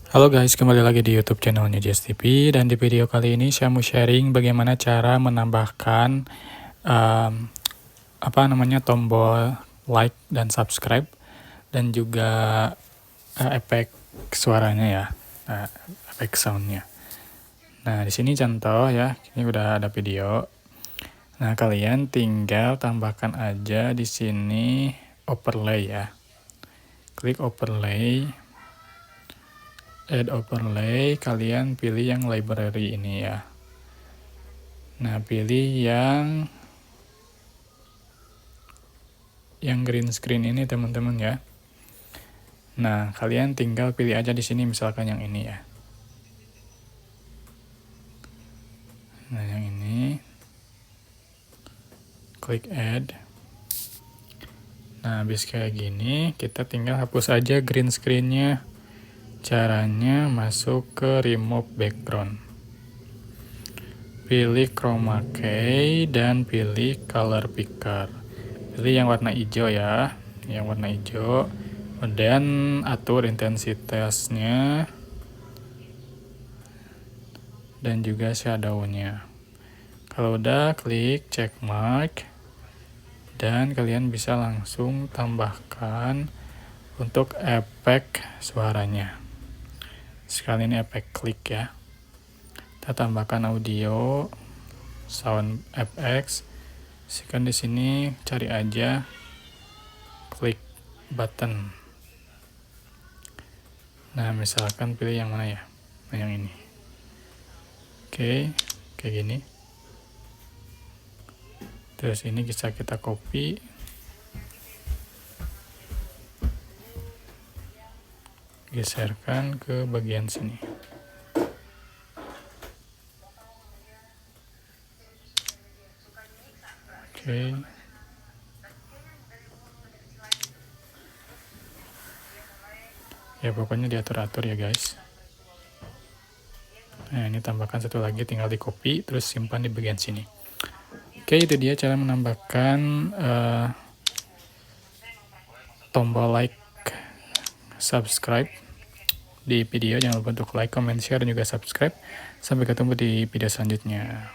Halo guys, kembali lagi di YouTube channelnya Jess TV, dan di video kali ini saya mau sharing bagaimana cara menambahkan tombol like dan subscribe dan juga efek suaranya ya, efek soundnya. Nah di sini contoh ya, ini udah ada video. Nah kalian tinggal tambahkan aja di sini overlay ya, klik overlay. Add overlay, kalian pilih yang library ini ya. Nah, pilih yang green screen ini teman-teman ya. Nah, kalian tinggal pilih aja di sini misalkan yang ini ya. Nah, yang ini. Klik add. Nah, habis kayak gini, kita tinggal hapus aja green screen-nya. Caranya masuk ke remove background. Pilih chroma key dan pilih color picker. Pilih yang warna hijau ya, yang warna hijau. Kemudian atur intensitasnya dan juga shadow-nya. Kalau udah, klik check mark dan kalian bisa langsung tambahkan untuk efek suaranya. Sekali ini efek klik ya. Kita tambahkan audio, sound FX. Sekarang di sini cari aja klik button. Nah, misalkan pilih yang mana ya? Nah, yang ini. Oke, kayak gini. Terus ini bisa kita copy. Geserkan ke bagian sini. Oke. Ya pokoknya diatur-atur ya guys. Nah, ini tambahkan satu lagi, tinggal di copy terus simpan di bagian sini. Oke, itu dia cara menambahkan tombol like, subscribe di video. Jangan lupa untuk like, comment, share, dan juga subscribe. Sampai ketemu di video selanjutnya.